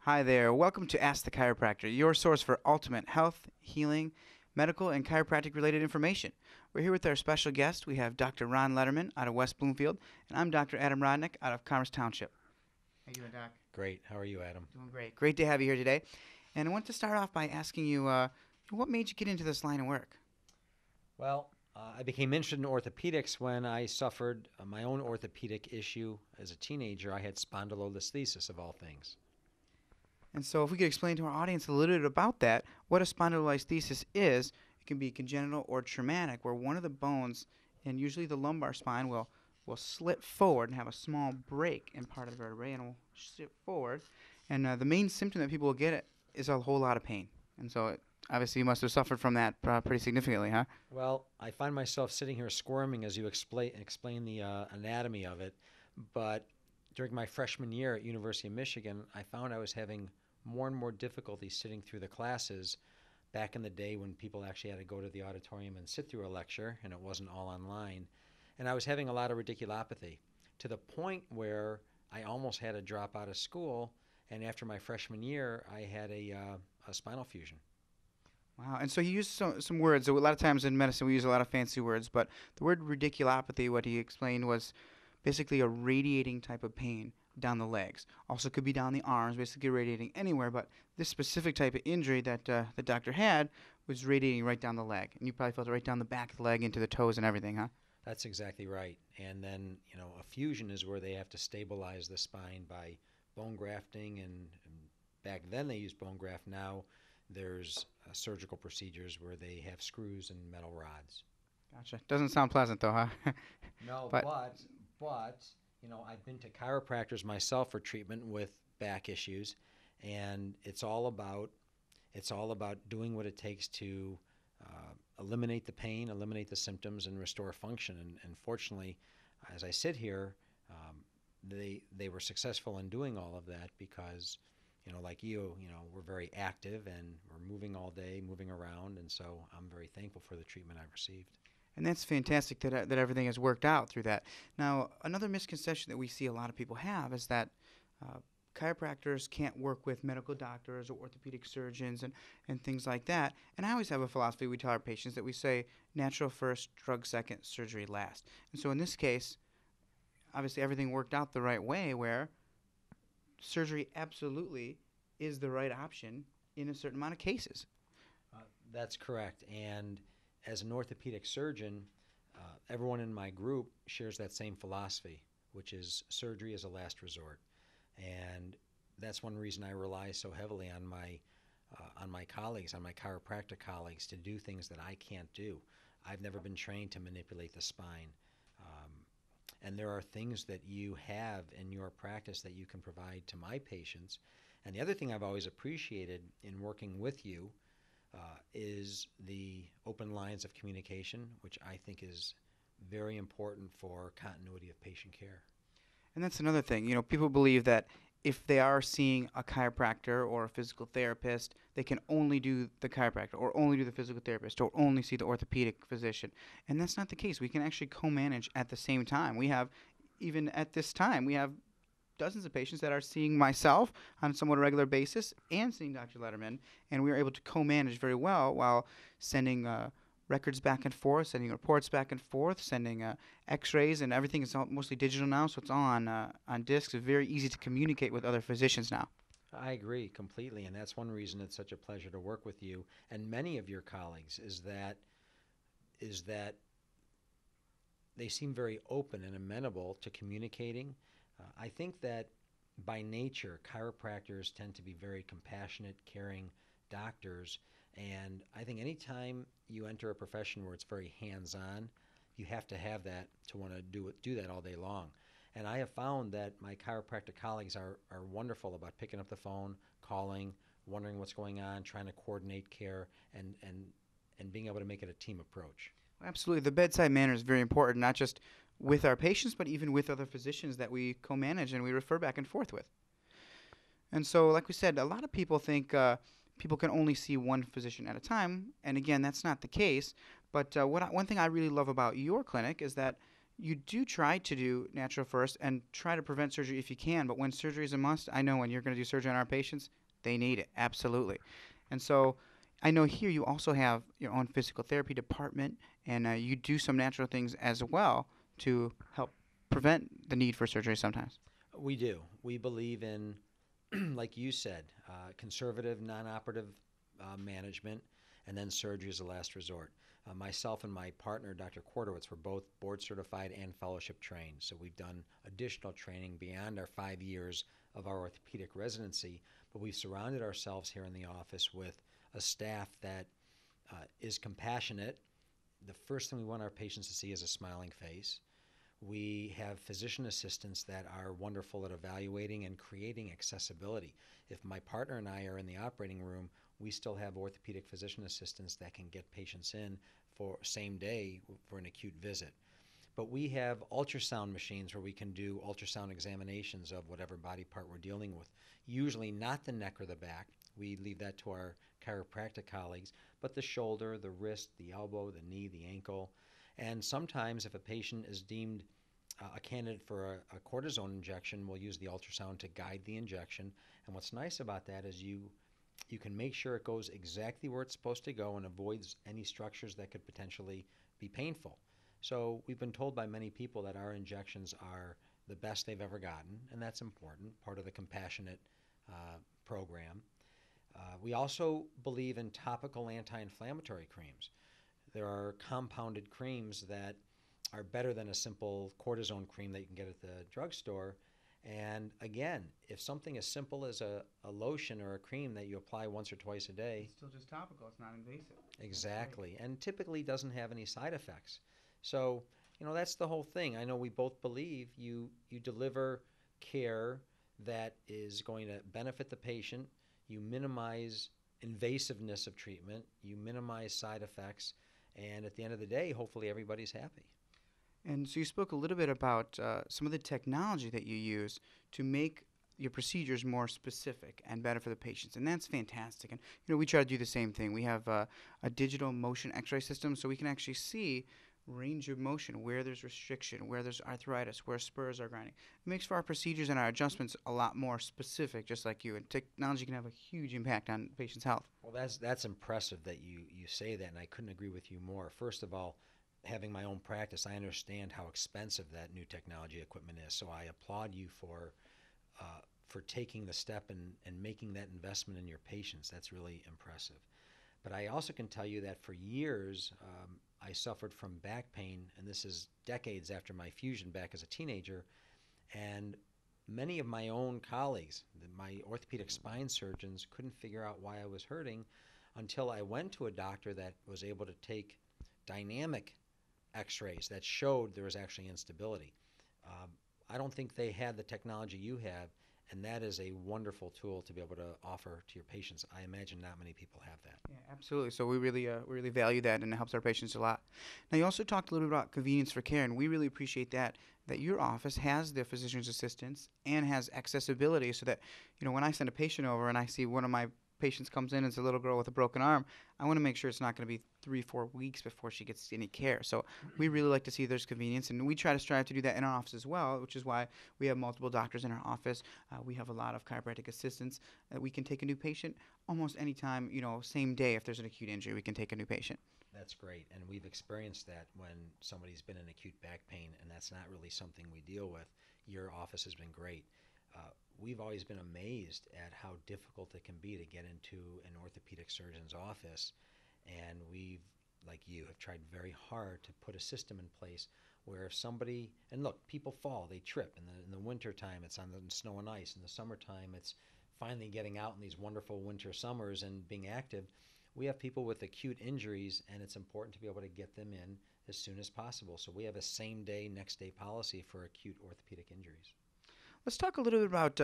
Hi there. Welcome to Ask the Chiropractor, your source for ultimate health, healing, medical, and chiropractic related information. We're here with our special guest. We have Dr. Ron Letterman out of West Bloomfield, and I'm Dr. Adam Rodnick out of Commerce Township. How you doing, Doc? Great. How are you, Adam? Doing great. Great to have you here today. And I want to start off by asking you, what made you get into this line of work? Well, I became interested in orthopedics when I suffered my own orthopedic issue as a teenager. I had spondylolisthesis, of all things. And so if we could explain to our audience a little bit about that, what a spondylolisthesis is, it can be congenital or traumatic, where one of the bones, and usually the lumbar spine, will slip forward and have a small break in part of the vertebrae and will slip forward. And the main symptom that people will get is a whole lot of pain. And so obviously you must have suffered from that pretty significantly, huh? Well, I find myself sitting here squirming as you explain the anatomy of it. But during my freshman year at University of Michigan, I found I was having more and more difficulty sitting through the classes back in the day when people actually had to go to the auditorium and sit through a lecture and it wasn't all online. And I was having a lot of radiculopathy to the point where I almost had to drop out of school. And after my freshman year, I had a spinal fusion. Wow. And so he used some words. So a lot of times in medicine we use a lot of fancy words, but the word radiculopathy, what he explained, was basically a radiating type of pain down the legs. Also could be down the arms, basically radiating anywhere, but this specific type of injury that the doctor had was radiating right down the leg. And you probably felt it right down the back of the leg into the toes and everything, huh? That's exactly right. And then, a fusion is where they have to stabilize the spine by bone grafting, and back then they used bone graft. Now there's surgical procedures where they have screws and metal rods. Gotcha. Doesn't sound pleasant though, huh? No, but I've been to chiropractors myself for treatment with back issues, and it's all about doing what it takes to eliminate the pain, eliminate the symptoms, and restore function. And fortunately, as I sit here, they were successful in doing all of that because, like you, we're very active and we're moving all day, moving around, and so I'm very thankful for the treatment I've received. And that's fantastic that everything has worked out through that. Now, another misconception that we see a lot of people have is that chiropractors can't work with medical doctors or orthopedic surgeons and things like that. And I always have a philosophy we tell our patients that we say natural first, drug second, surgery last. And so in this case, obviously everything worked out the right way where surgery absolutely is the right option in a certain amount of cases. That's correct. And as an orthopedic surgeon, everyone in my group shares that same philosophy, which is surgery is a last resort. And that's one reason I rely so heavily on my colleagues, on my chiropractic colleagues, to do things that I can't do. I've never been trained to manipulate the spine. And there are things that you have in your practice that you can provide to my patients. And the other thing I've always appreciated in working with you is the open lines of communication, which I think is very important for continuity of patient care. And that's another thing. People believe that if they are seeing a chiropractor or a physical therapist, they can only do the chiropractor or only do the physical therapist or only see the orthopedic physician. And that's not the case. We can actually co-manage at the same time. Even at this time, we have dozens of patients that are seeing myself on a somewhat regular basis and seeing Dr. Letterman, and we are able to co-manage very well while sending records back and forth, sending reports back and forth, sending x-rays, and everything is mostly digital now, so it's on discs. It's very easy to communicate with other physicians now. I agree completely, and that's one reason it's such a pleasure to work with you and many of your colleagues is that they seem very open and amenable to communicating. I think that by nature, chiropractors tend to be very compassionate, caring doctors. And I think anytime you enter a profession where it's very hands-on, you have to have that to want to do that all day long. And I have found that my chiropractic colleagues are wonderful about picking up the phone, calling, wondering what's going on, trying to coordinate care, and being able to make it a team approach. Absolutely. The bedside manner is very important, not just with our patients, but even with other physicians that we co-manage and we refer back and forth with. And so, like we said, a lot of people think people can only see one physician at a time. And again, that's not the case. But one thing I really love about your clinic is that you do try to do natural first and try to prevent surgery if you can. But when surgery is a must, I know when you're going to do surgery on our patients, they need it, absolutely. And so I know here you also have your own physical therapy department, and you do some natural things as well to help prevent the need for surgery sometimes. We do. We believe in, like you said, conservative, non-operative management, and then surgery as a last resort. Myself and my partner, Dr. Quarterwitz, were both board certified and fellowship trained. So we've done additional training beyond our 5 years of our orthopedic residency, but we've surrounded ourselves here in the office with a staff that is compassionate. The first thing we want our patients to see is a smiling face. We have physician assistants that are wonderful at evaluating and creating accessibility. If my partner and I are in the operating room, we still have orthopedic physician assistants that can get patients in for same day for an acute visit. But we have ultrasound machines where we can do ultrasound examinations of whatever body part we're dealing with. Usually not the neck or the back. We leave that to our chiropractic colleagues, but the shoulder, the wrist, the elbow, the knee, the ankle. And sometimes if a patient is deemed a candidate for a cortisone injection, we'll use the ultrasound to guide the injection. And what's nice about that is you can make sure it goes exactly where it's supposed to go and avoids any structures that could potentially be painful. So we've been told by many people that our injections are the best they've ever gotten, and that's important, part of the compassionate program. We also believe in topical anti-inflammatory creams. There are compounded creams that are better than a simple cortisone cream that you can get at the drugstore. And again, if something as simple as a lotion or a cream that you apply once or twice a day. It's still just topical, it's not invasive. Exactly. And typically doesn't have any side effects. So, that's the whole thing. I know we both believe you deliver care that is going to benefit the patient. You minimize invasiveness of treatment. You minimize side effects. And at the end of the day, hopefully everybody's happy. And so you spoke a little bit about some of the technology that you use to make your procedures more specific and better for the patients, and that's fantastic. And we try to do the same thing. We have a digital motion X-ray system, so we can actually see range of motion, where there's restriction, where there's arthritis, where spurs are grinding. It makes for our procedures and our adjustments a lot more specific, just like you. And technology can have a huge impact on patients' health. Well, that's impressive that you say that, and I couldn't agree with you more. First of all, having my own practice, I understand how expensive that new technology equipment is. So I applaud you for taking the step and making that investment in your patients. That's really impressive. But I also can tell you that for years, I suffered from back pain, and this is decades after my fusion back as a teenager. And many of my own colleagues, my orthopedic spine surgeons, couldn't figure out why I was hurting until I went to a doctor that was able to take dynamic X-rays that showed there was actually instability. I don't think they had the technology you have, and that is a wonderful tool to be able to offer to your patients. I imagine not many people have that. Yeah, absolutely. So we really value that, and it helps our patients a lot. Now, you also talked a little bit about convenience for care, and we really appreciate that your office has the physician's assistants and has accessibility so that, when I send a patient over and I see one of my patients comes in as a little girl with a broken arm, I want to make sure it's not going to be 3-4 weeks before she gets any care. So we really like to see there's convenience, and we try to strive to do that in our office as well, which is why we have multiple doctors in our office. We have a lot of chiropractic assistants. We can take a new patient almost any time, same day. If there's an acute injury, we can take a new patient. That's great, and we've experienced that when somebody's been in acute back pain, and that's not really something we deal with. Your office has been great. We've always been amazed at how difficult it can be to get into an orthopedic surgeon's office, and we've, like you, have tried very hard to put a system in place where if somebody, and look, people fall, they trip. In the wintertime, it's on the snow and ice. In the summertime, it's finally getting out in these wonderful winter summers and being active. We have people with acute injuries, and it's important to be able to get them in as soon as possible. So we have a same-day, next-day policy for acute orthopedic injuries. Let's talk a little bit about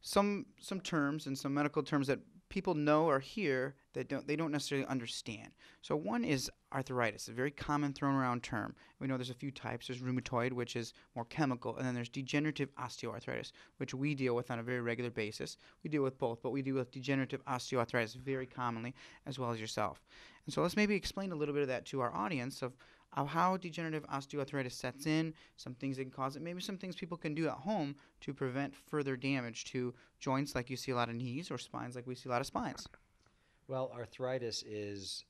some terms and some medical terms that people know or hear that they don't necessarily understand. So one is arthritis, a very common thrown around term. We know there's a few types. There's rheumatoid, which is more chemical, and then there's degenerative osteoarthritis, which we deal with on a very regular basis. We deal with both, but we deal with degenerative osteoarthritis very commonly, as well as yourself. And so let's maybe explain a little bit of that to our audience of how degenerative osteoarthritis sets in, some things that can cause it, maybe some things people can do at home to prevent further damage to joints like you see a lot of knees, or spines like we see a lot of spines. Well, arthritis is,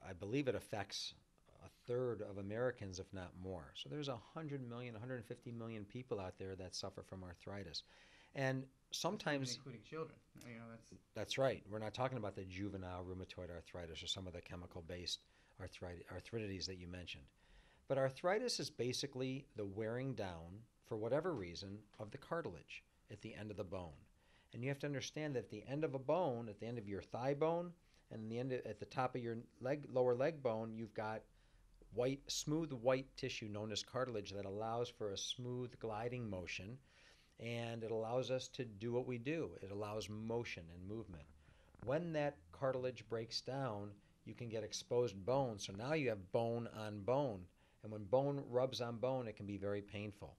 I believe it affects a third of Americans, if not more. So there's 100 million, 150 million people out there that suffer from arthritis. And sometimes, including children. that's right. We're not talking about the juvenile rheumatoid arthritis or some of the chemical-based arthritides that you mentioned. But arthritis is basically the wearing down, for whatever reason, of the cartilage at the end of the bone. And you have to understand that at the end of a bone, at the end of your thigh bone, and at the top of your lower leg bone, you've got smooth white tissue known as cartilage that allows for a smooth gliding motion, and it allows us to do what we do. It allows motion and movement. When that cartilage breaks down, you can get exposed bone, so now you have bone on bone. And when bone rubs on bone, it can be very painful.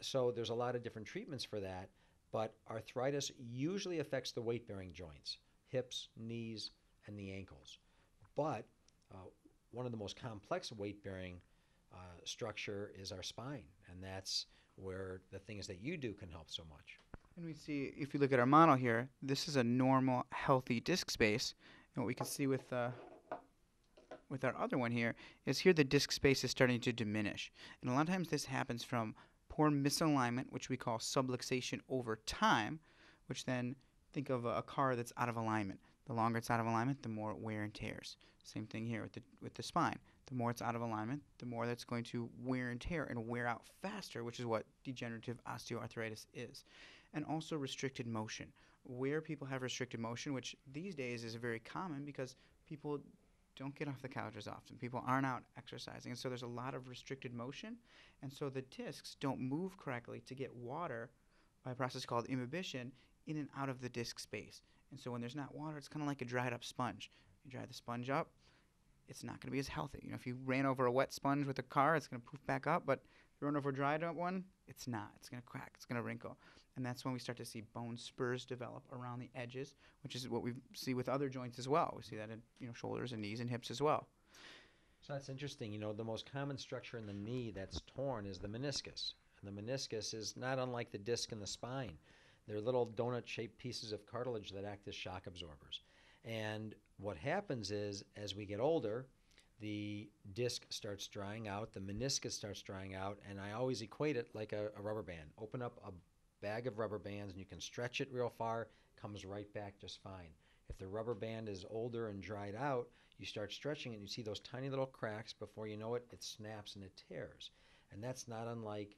So there's a lot of different treatments for that, but arthritis usually affects the weight-bearing joints, hips, knees, and the ankles. But one of the most complex weight-bearing structure is our spine, and that's where the things that you do can help so much. And we see, if you look at our model here, this is a normal, healthy disc space. And what we can see with our other one here is the disc space is starting to diminish. And a lot of times this happens from poor misalignment, which we call subluxation over time, which then think of a car that's out of alignment. The longer it's out of alignment, the more it wear and tears. Same thing here with the spine. The more it's out of alignment, the more that's going to wear and tear and wear out faster, which is what degenerative osteoarthritis is. And also restricted motion. Where people have restricted motion, which these days is very common because people don't get off the couch as often. People aren't out exercising. And so there's a lot of restricted motion. And so the discs don't move correctly to get water by a process called imbibition in and out of the disc space. And so when there's not water, it's kind of like a dried up sponge. You dry the sponge up, it's not going to be as healthy. You know, if you ran over a wet sponge with a car, it's going to poof back up. But if you run over a dried up one, it's not. It's going to crack. It's going to wrinkle. And that's when we start to see bone spurs develop around the edges, which is what we see with other joints as well. We see that in shoulders and knees and hips as well. So that's interesting. You know, the most common structure in the knee that's torn is the meniscus. And the meniscus is not unlike the disc in the spine. They're little donut-shaped pieces of cartilage that act as shock absorbers. And what happens is, as we get older, the disc starts drying out, the meniscus starts drying out, and I always equate it like a rubber band. Open up a bag of rubber bands and you can stretch it real far, comes right back just fine. If the rubber band is older and dried out, you start stretching it and you see those tiny little cracks. Before you know it, it snaps and it tears. And that's not unlike,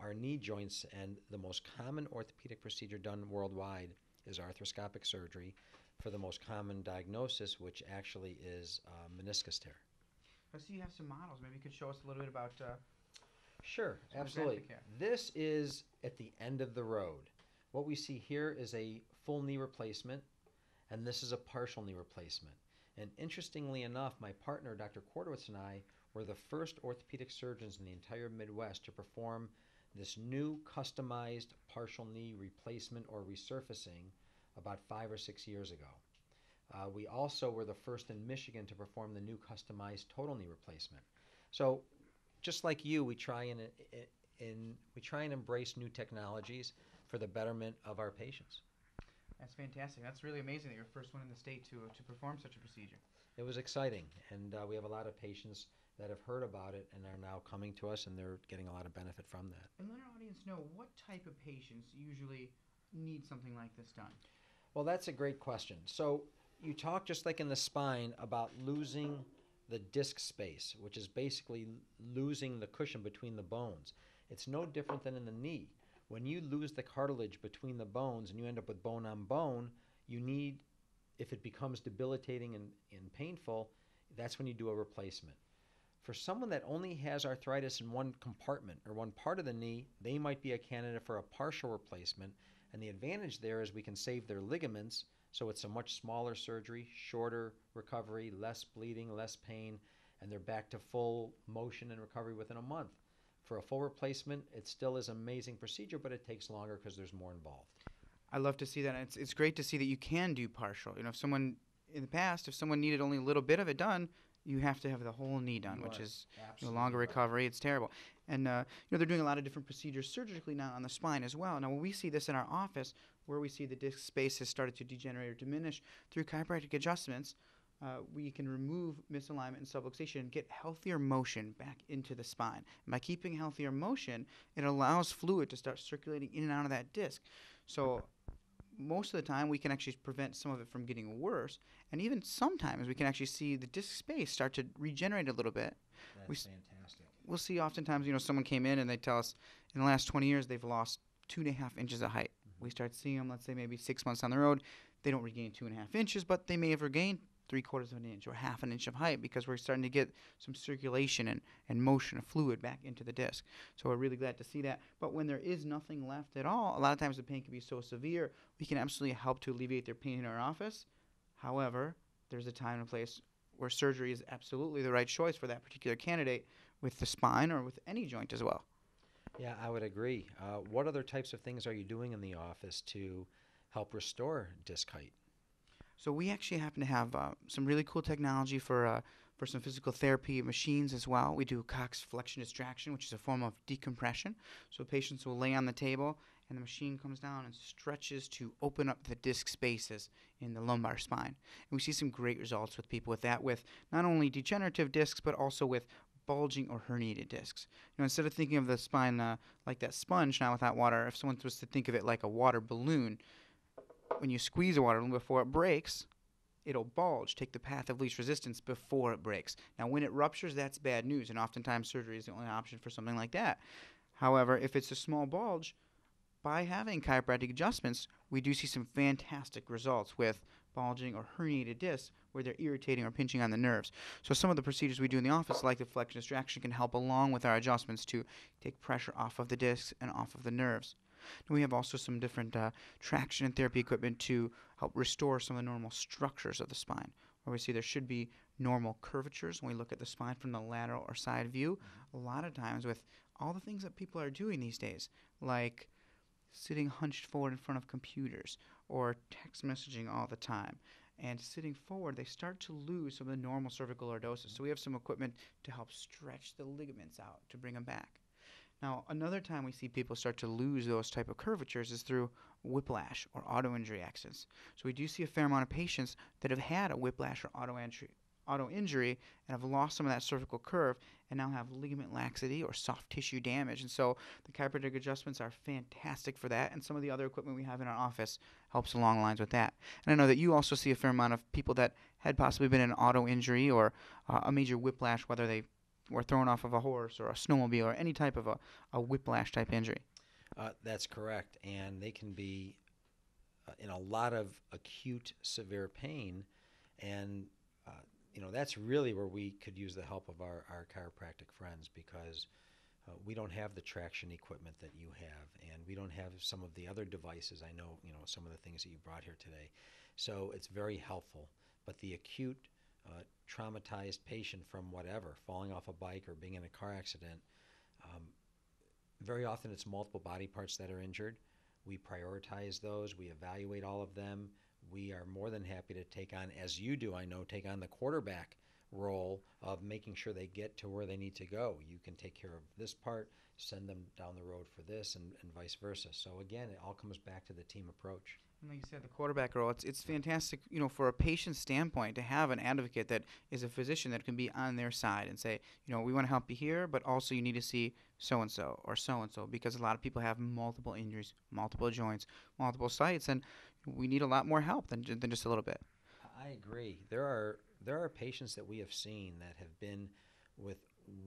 our knee joints. And the most common orthopedic procedure done worldwide is arthroscopic surgery for the most common diagnosis, which actually is meniscus tear. I see you have some models. Maybe you could show us a little bit about... Sure, absolutely. This is at the end of the road. What we see here is a full knee replacement, and this is a partial knee replacement. And interestingly enough, my partner, Dr. Kordowitz, and I were the first orthopedic surgeons in the entire Midwest to perform this new customized partial knee replacement or resurfacing about 5 or 6 years ago. We also were the first in Michigan to perform the new customized total knee replacement. So just like you, we try and embrace new technologies for the betterment of our patients. That's fantastic. That's really amazing that you're the first one in the state to perform such a procedure. It was exciting, and we have a lot of patients that have heard about it and are now coming to us, and they're getting a lot of benefit from that. And let our audience know, what type of patients usually need something like this done? Well, that's a great question. So you talk, just like in the spine, about losing the disc space, which is basically losing the cushion between the bones. It's no different than in the knee. When you lose the cartilage between the bones and you end up with bone on bone, you need, if it becomes debilitating and painful, that's when you do a replacement. For someone that only has arthritis in one compartment or one part of the knee, they might be a candidate for a partial replacement. And the advantage there is we can save their ligaments, so it's a much smaller surgery, shorter recovery, less bleeding, less pain, and they're back to full motion and recovery within a month. For a full replacement, it still is an amazing procedure, but it takes longer because there's more involved. I love to see that. It's great to see that you can do partial. If someone, in the past, if someone needed only a little bit of it done, You have to have the whole knee done, which are is absolutely longer right. recovery. It's terrible. And they're doing a lot of different procedures surgically now on the spine as well. Now, when we see this in our office, where we see the disc space has started to degenerate or diminish through chiropractic adjustments, we can remove misalignment and subluxation and get healthier motion back into the spine. And by keeping healthier motion, it allows fluid to start circulating in and out of that disc. So most of the time, we can actually prevent some of it from getting worse. And even sometimes, we can actually see the disc space start to regenerate a little bit. That's fantastic. We'll see oftentimes, someone came in and they tell us in the last 20 years they've lost 2.5 inches of height. We start seeing them, let's say maybe 6 months down the road, they don't regain 2.5 inches, but they may have regained 3/4 of an inch or half an inch of height because we're starting to get some circulation and motion of fluid back into the disc. So we're really glad to see that. But when there is nothing left at all, a lot of times the pain can be so severe, we can absolutely help to alleviate their pain in our office. However, there's a time and place where surgery is absolutely the right choice for that particular candidate with the spine or with any joint as well. Yeah, I would agree. What other types of things are you doing in the office to help restore disc height? So we actually happen to have some really cool technology for some physical therapy machines as well. We do Cox flexion distraction, which is a form of decompression. So patients will lay on the table, and the machine comes down and stretches to open up the disc spaces in the lumbar spine. And we see some great results with people with that, with not only degenerative discs, but also with bulging or herniated discs. Instead of thinking of the spine like that sponge now without water, if someone was to think of it like a water balloon, when you squeeze a water balloon before it breaks, it'll bulge, take the path of least resistance before it breaks. Now, when it ruptures, that's bad news, and oftentimes surgery is the only option for something like that. However, if it's a small bulge, by having chiropractic adjustments, we do see some fantastic results with bulging or herniated discs where they're irritating or pinching on the nerves. So some of the procedures we do in the office, like the flexion distraction, can help along with our adjustments to take pressure off of the discs and off of the nerves. And we have also some different traction and therapy equipment to help restore some of the normal structures of the spine. Where we see there should be normal curvatures when we look at the spine from the lateral or side view. A lot of times with all the things that people are doing these days, like sitting hunched forward in front of computers or text messaging all the time, and sitting forward, they start to lose some of the normal cervical lordosis. So we have some equipment to help stretch the ligaments out to bring them back. Now, another time we see people start to lose those type of curvatures is through whiplash or auto injury accidents. So we do see a fair amount of patients that have had a whiplash or auto injury and have lost some of that cervical curve and now have ligament laxity or soft tissue damage. And so the chiropractic adjustments are fantastic for that, and some of the other equipment we have in our office helps along the lines with that. And I know that you also see a fair amount of people that had possibly been in an auto injury or a major whiplash, whether they were thrown off of a horse or a snowmobile or any type of a whiplash type injury. That's correct, and they can be in a lot of acute, severe pain, and that's really where we could use the help of our chiropractic friends, because we don't have the traction equipment that you have, and we don't have some of the other devices. I know, some of the things that you brought here today. So it's very helpful, but the acute traumatized patient from whatever, falling off a bike or being in a car accident, very often it's multiple body parts that are injured. We prioritize those. We evaluate all of them. We are more than happy to take on, as you do, I know, take on the quarterback role of making sure they get to where they need to go. You can take care of this part, send them down the road for this, and vice versa. So again, it all comes back to the team approach. And like you said, the quarterback role, it's fantastic, for a patient standpoint to have an advocate that is a physician that can be on their side and say, we want to help you here, but also you need to see so-and-so or so-and-so, because a lot of people have multiple injuries, multiple joints, multiple sites, and we need a lot more help than just a little bit. I agree. There are patients that we have seen that have been with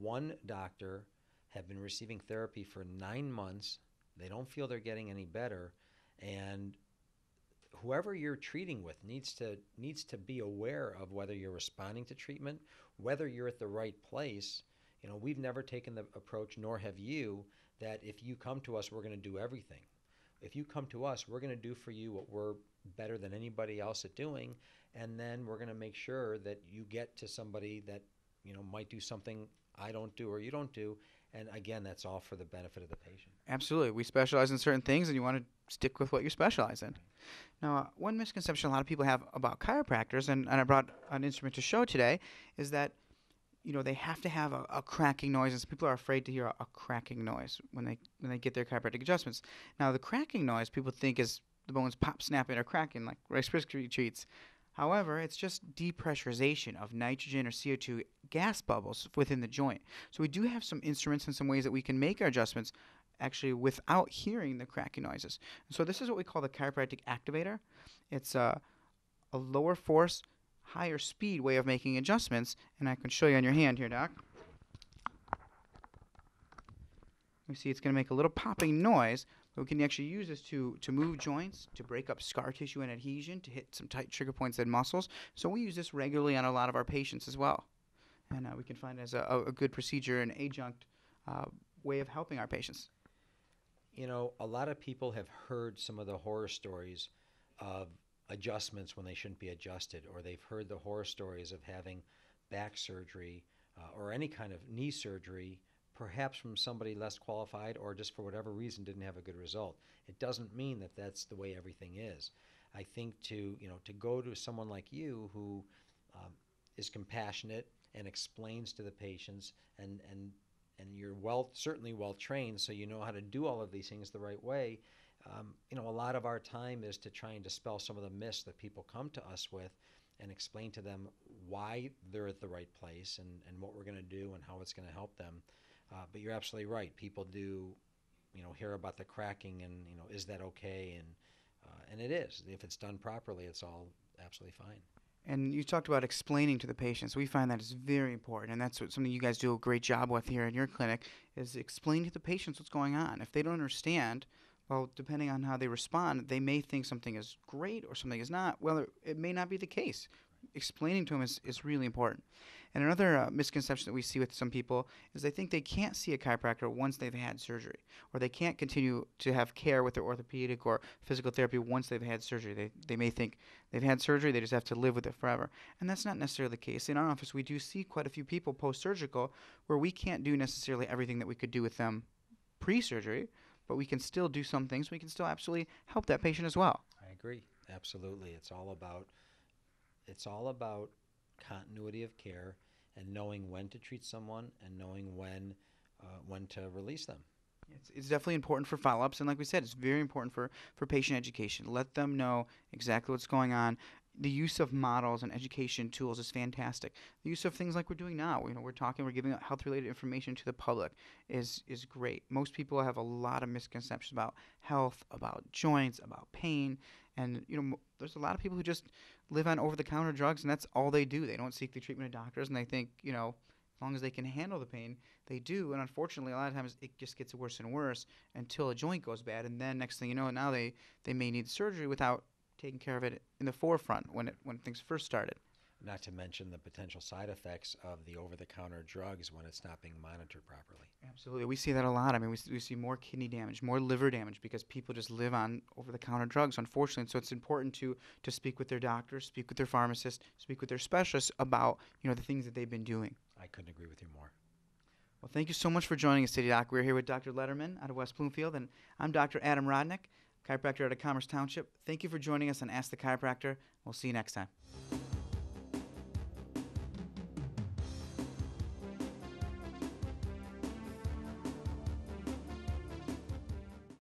one doctor, have been receiving therapy for 9 months. They don't feel they're getting any better, and whoever you're treating with needs to be aware of whether you're responding to treatment, whether you're at the right place. We've never taken the approach, nor have you, that if you come to us, we're going to do everything. If you come to us, we're going to do for you what we're better than anybody else at doing, and then we're going to make sure that you get to somebody that might do something I don't do or you don't do. And again, that's all for the benefit of the patient. Absolutely. We specialize in certain things, and you want to stick with what you specialize in. Now, one misconception a lot of people have about chiropractors, and I brought an instrument to show today, is that they have to have a cracking noise, and some people are afraid to hear a cracking noise when they get their chiropractic adjustments. Now, the cracking noise people think is the bones pop, snapping, or cracking like Rice Krispie treats. However, it's just depressurization of nitrogen or CO2 gas bubbles within the joint. So we do have some instruments and some ways that we can make our adjustments actually without hearing the cracking noises. So this is what we call the Chiropractic Activator. It's a lower force, higher speed way of making adjustments, and I can show you on your hand here, Doc. You see it's going to make a little popping noise, but we can actually use this to move joints, to break up scar tissue and adhesion, to hit some tight trigger points and muscles. So we use this regularly on a lot of our patients as well. And we can find it as a good procedure and adjunct way of helping our patients. A lot of people have heard some of the horror stories of adjustments when they shouldn't be adjusted, or they've heard the horror stories of having back surgery or any kind of knee surgery, perhaps from somebody less qualified or just for whatever reason didn't have a good result. It doesn't mean that that's the way everything is. I think to go to someone like you who is compassionate and explains to the patients, and you're certainly well trained, so you know how to do all of these things the right way. A lot of our time is to try and dispel some of the myths that people come to us with and explain to them why they're at the right place and what we're going to do and how it's going to help them. But you're absolutely right. People do, hear about the cracking and, is that okay? And it is. If it's done properly, it's all absolutely fine. And you talked about explaining to the patients. We find that is very important, and that's something you guys do a great job with here in your clinic, is explain to the patients what's going on. If they don't understand, well, depending on how they respond, they may think something is great or something is not. Well, it may not be the case. Explaining to them is really important. And another misconception that we see with some people is they think they can't see a chiropractor once they've had surgery, or they can't continue to have care with their orthopedic or physical therapy once they've had surgery. They may think they've had surgery, they just have to live with it forever. And that's not necessarily the case. In our office, we do see quite a few people post-surgical where we can't do necessarily everything that we could do with them pre-surgery, but we can still do some things. We can still absolutely help that patient as well. I agree. Absolutely. It's all about continuity of care and knowing when to treat someone and knowing when to release them. It's definitely important for follow-ups, and like we said, it's very important for patient education. Let them know exactly what's going on. The use of models and education tools is fantastic. The use of things like we're doing now, we're giving out health-related information to the public is great. Most people have a lot of misconceptions about health, about joints, about pain, and there's a lot of people who just live on over-the-counter drugs, and that's all they do. They don't seek the treatment of doctors, and they think, as long as they can handle the pain, they do. And unfortunately, a lot of times it just gets worse and worse until a joint goes bad, and then next thing you know, now they may need surgery without taking care of it in the forefront when things first started. Not to mention the potential side effects of the over-the-counter drugs when it's not being monitored properly. Absolutely. We see that a lot. I mean, we see more kidney damage, more liver damage because people just live on over-the-counter drugs, unfortunately. So it's important to speak with their doctors, speak with their pharmacist, speak with their specialists about, the things that they've been doing. I couldn't agree with you more. Well, thank you so much for joining us today, Doc. We're here with Dr. Letterman out of West Bloomfield, and I'm Dr. Adam Rodnick, chiropractor out of Commerce Township. Thank you for joining us on Ask the Chiropractor. We'll see you next time.